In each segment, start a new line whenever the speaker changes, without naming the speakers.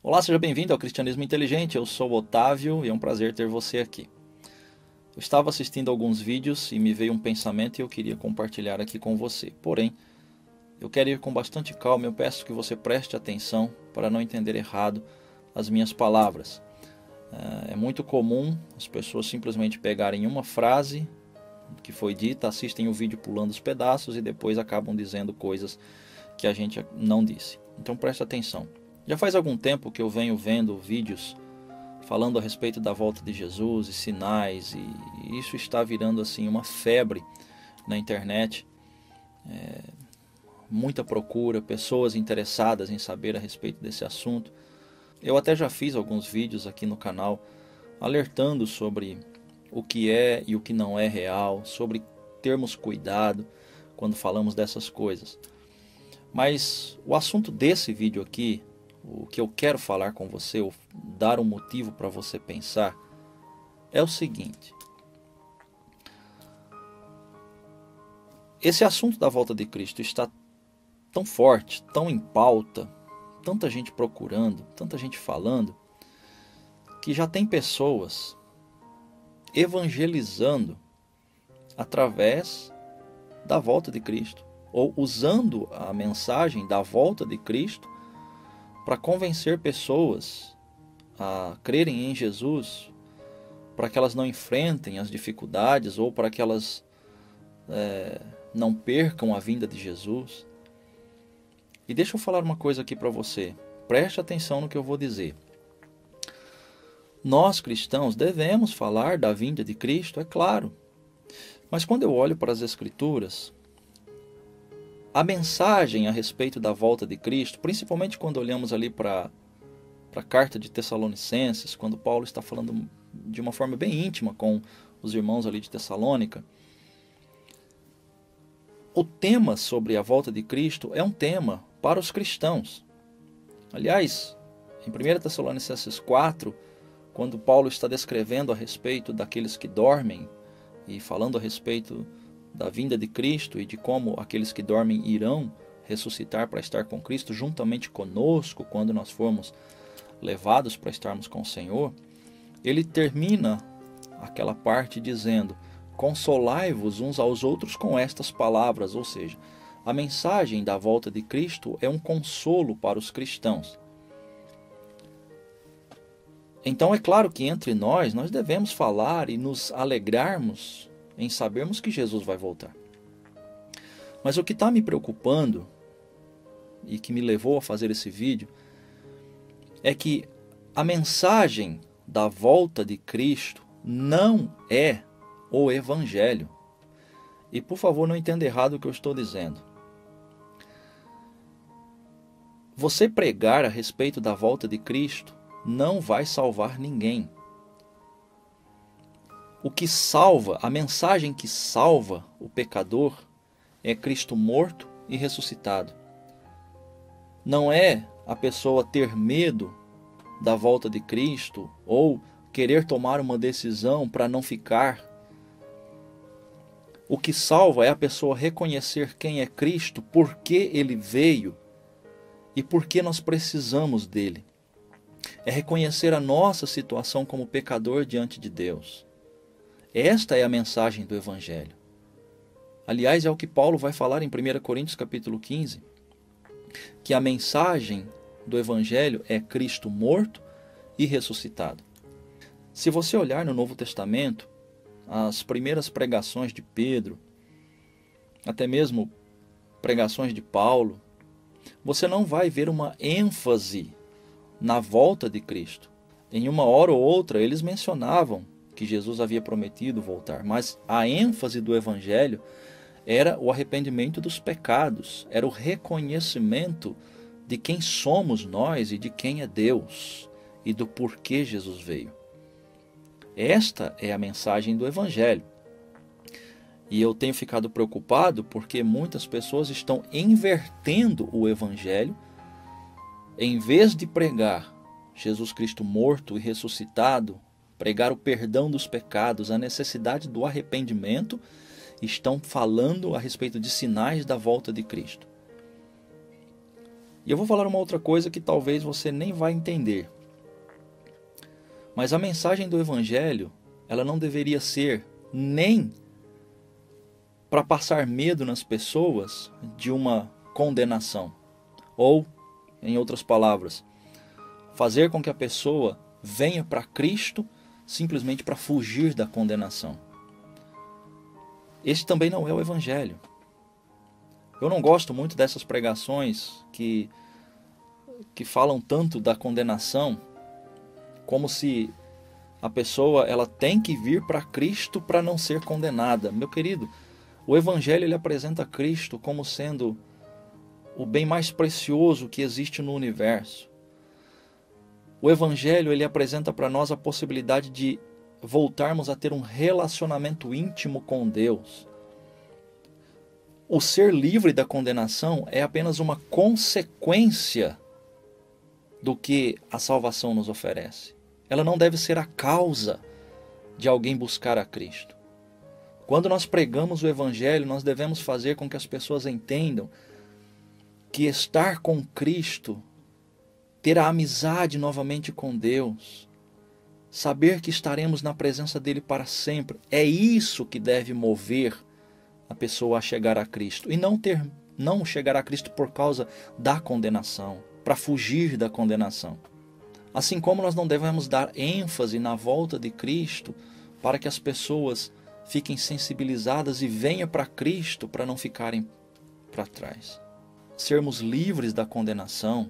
Olá, seja bem-vindo ao Cristianismo Inteligente. Eu sou o Otávio e é um prazer ter você aqui. Eu estava assistindo alguns vídeos e me veio um pensamento e eu queria compartilhar aqui com você. Porém, eu quero ir com bastante calma. Eu peço que você preste atenção para não entender errado as minhas palavras. É muito comum as pessoas simplesmente pegarem uma frase que foi dita, assistem o vídeo pulando os pedaços e depois acabam dizendo coisas que a gente não disse. Então preste atenção. Já faz algum tempo que eu venho vendo vídeos falando a respeito da volta de Jesus e sinais, e isso está virando assim uma febre na internet. Muita procura, pessoas interessadas em saber a respeito desse assunto. Eu até já fiz alguns vídeos aqui no canal alertando sobre o que é e o que não é real, sobre termos cuidado quando falamos dessas coisas. Mas o assunto desse vídeo aqui, o que eu quero falar com você, ou dar um motivo para você pensar, é o seguinte. Esse assunto da volta de Cristo está tão forte, tão em pauta, tanta gente procurando, tanta gente falando, que já tem pessoas evangelizando através da volta de Cristo, ou usando a mensagem da volta de Cristo para convencer pessoas a crerem em Jesus, para que elas não enfrentem as dificuldades ou para que elas não percam a vinda de Jesus. E deixa eu falar uma coisa aqui para você, preste atenção no que eu vou dizer. Nós cristãos devemos falar da vinda de Cristo, é claro, mas quando eu olho para as Escrituras, a mensagem a respeito da volta de Cristo, principalmente quando olhamos ali para a carta de Tessalonicenses, quando Paulo está falando de uma forma bem íntima com os irmãos ali de Tessalônica, o tema sobre a volta de Cristo é um tema para os cristãos. Aliás, em 1 Tessalonicenses 4, quando Paulo está descrevendo a respeito daqueles que dormem e falando a respeito da vinda de Cristo e de como aqueles que dormem irão ressuscitar para estar com Cristo juntamente conosco quando nós formos levados para estarmos com o Senhor, ele termina aquela parte dizendo: consolai-vos uns aos outros com estas palavras, ou seja, a mensagem da volta de Cristo é um consolo para os cristãos. Então é claro que entre nós devemos falar e nos alegrarmos em sabermos que Jesus vai voltar. Mas o que está me preocupando e que me levou a fazer esse vídeo é que a mensagem da volta de Cristo não é o Evangelho. E por favor, não entenda errado o que eu estou dizendo. Você pregar a respeito da volta de Cristo não vai salvar ninguém. O que salva, a mensagem que salva o pecador é Cristo morto e ressuscitado. Não é a pessoa ter medo da volta de Cristo ou querer tomar uma decisão para não ficar. O que salva é a pessoa reconhecer quem é Cristo, por que ele veio e por que nós precisamos dele. É reconhecer a nossa situação como pecador diante de Deus. Esta é a mensagem do Evangelho. Aliás, é o que Paulo vai falar em 1 Coríntios capítulo 15, que a mensagem do Evangelho é Cristo morto e ressuscitado. Se você olhar no Novo Testamento, as primeiras pregações de Pedro, até mesmo pregações de Paulo, você não vai ver uma ênfase na volta de Cristo. Em uma hora ou outra eles mencionavam que Jesus havia prometido voltar, mas a ênfase do Evangelho era o arrependimento dos pecados, era o reconhecimento de quem somos nós e de quem é Deus e do porquê Jesus veio. Esta é a mensagem do Evangelho. E eu tenho ficado preocupado porque muitas pessoas estão invertendo o Evangelho. Em vez de pregar Jesus Cristo morto e ressuscitado, pregar o perdão dos pecados, a necessidade do arrependimento, estão falando a respeito de sinais da volta de Cristo. E eu vou falar uma outra coisa que talvez você nem vai entender. Mas a mensagem do Evangelho, ela não deveria ser nem para passar medo nas pessoas de uma condenação. Ou, em outras palavras, fazer com que a pessoa venha para Cristo simplesmente para fugir da condenação. Este também não é o Evangelho. Eu não gosto muito dessas pregações que falam tanto da condenação, como se a pessoa ela tem que vir para Cristo para não ser condenada. Meu querido, o Evangelho ele apresenta Cristo como sendo o bem mais precioso que existe no universo. O Evangelho ele apresenta para nós a possibilidade de voltarmos a ter um relacionamento íntimo com Deus. O ser livre da condenação é apenas uma consequência do que a salvação nos oferece. Ela não deve ser a causa de alguém buscar a Cristo. Quando nós pregamos o Evangelho, nós devemos fazer com que as pessoas entendam que estar com Cristo, ter a amizade novamente com Deus, saber que estaremos na presença dele para sempre, é isso que deve mover a pessoa a chegar a Cristo. E não chegar a Cristo por causa da condenação, para fugir da condenação. Assim como nós não devemos dar ênfase na volta de Cristo para que as pessoas fiquem sensibilizadas e venham para Cristo para não ficarem para trás. Sermos livres da condenação,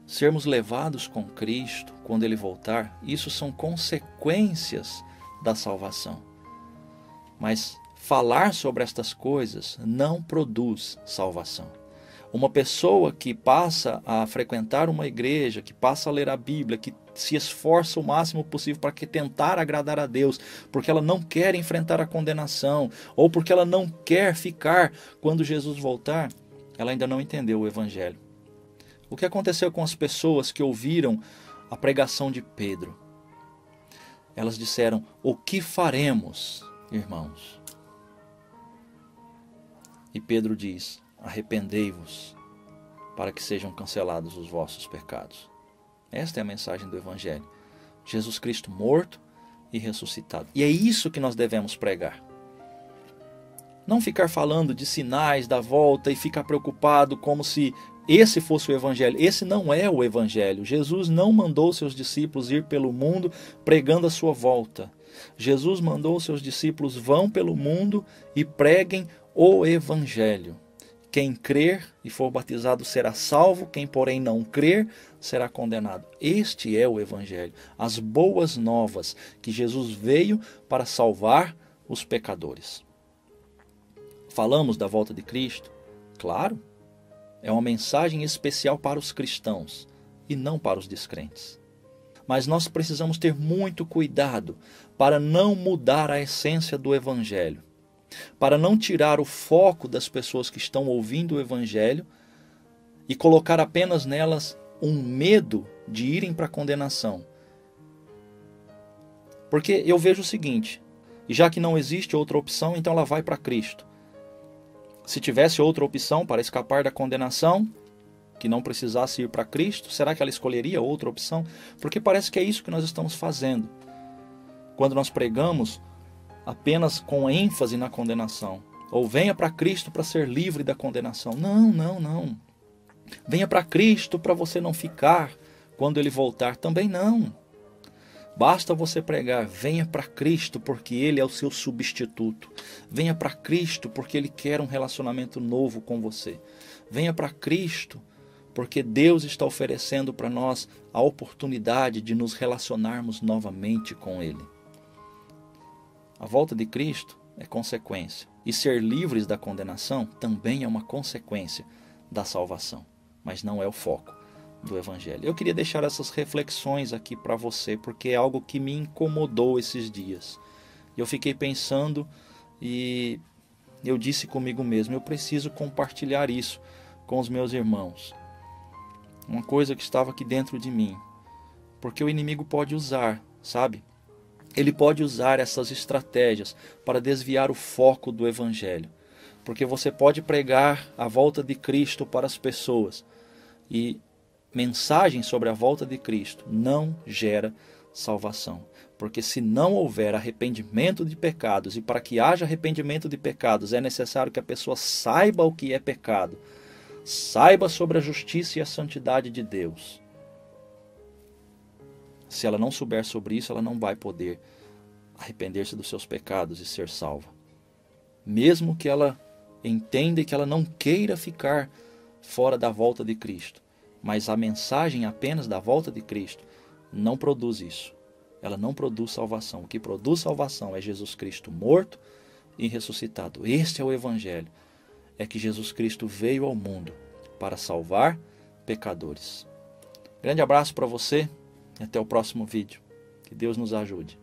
sermos levados com Cristo quando Ele voltar, isso são consequências da salvação. Mas falar sobre estas coisas não produz salvação. Uma pessoa que passa a frequentar uma igreja, que passa a ler a Bíblia, que se esforça o máximo possível para tentar agradar a Deus, porque ela não quer enfrentar a condenação, ou porque ela não quer ficar quando Jesus voltar, ela ainda não entendeu o Evangelho. O que aconteceu com as pessoas que ouviram a pregação de Pedro? Elas disseram: o que faremos, irmãos? E Pedro diz: arrependei-vos, para que sejam cancelados os vossos pecados. Esta é a mensagem do Evangelho. Jesus Cristo morto e ressuscitado. E é isso que nós devemos pregar. Não ficar falando de sinais da volta e ficar preocupado como se esse fosse o Evangelho. Esse não é o Evangelho. Jesus não mandou seus discípulos ir pelo mundo pregando a sua volta. Jesus mandou seus discípulos: vão pelo mundo e preguem o Evangelho. Quem crer e for batizado será salvo, quem porém não crer será condenado. Este é o Evangelho, as boas novas, que Jesus veio para salvar os pecadores. Falamos da volta de Cristo? Claro, é uma mensagem especial para os cristãos e não para os descrentes. Mas nós precisamos ter muito cuidado para não mudar a essência do Evangelho, para não tirar o foco das pessoas que estão ouvindo o Evangelho e colocar apenas nelas um medo de irem para a condenação. Porque eu vejo o seguinte: e já que não existe outra opção, então ela vai para Cristo. Se tivesse outra opção para escapar da condenação, que não precisasse ir para Cristo, será que ela escolheria outra opção? Porque parece que é isso que nós estamos fazendo quando nós pregamos apenas com ênfase na condenação. Ou venha para Cristo para ser livre da condenação. Não, não, não. Venha para Cristo para você não ficar quando Ele voltar. Também não. Basta você pregar: venha para Cristo porque Ele é o seu substituto. Venha para Cristo porque Ele quer um relacionamento novo com você. Venha para Cristo porque Deus está oferecendo para nós a oportunidade de nos relacionarmos novamente com Ele. A volta de Cristo é consequência. E ser livres da condenação também é uma consequência da salvação. Mas não é o foco do Evangelho. Eu queria deixar essas reflexões aqui para você, porque é algo que me incomodou esses dias. Eu fiquei pensando e eu disse comigo mesmo: eu preciso compartilhar isso com os meus irmãos. Uma coisa que estava aqui dentro de mim. Porque o inimigo pode usar, sabe? Ele pode usar essas estratégias para desviar o foco do Evangelho. Porque você pode pregar a volta de Cristo para as pessoas, E mensagem sobre a volta de Cristo não gera salvação. Porque se não houver arrependimento de pecados, e para que haja arrependimento de pecados é necessário que a pessoa saiba o que é pecado, saiba sobre a justiça e a santidade de Deus. Se ela não souber sobre isso, ela não vai poder arrepender-se dos seus pecados e ser salva. Mesmo que ela entenda que ela não queira ficar fora da volta de Cristo, mas a mensagem apenas da volta de Cristo não produz isso. Ela não produz salvação. O que produz salvação é Jesus Cristo morto e ressuscitado. Este é o Evangelho. É que Jesus Cristo veio ao mundo para salvar pecadores. Grande abraço para você e até o próximo vídeo. Que Deus nos ajude.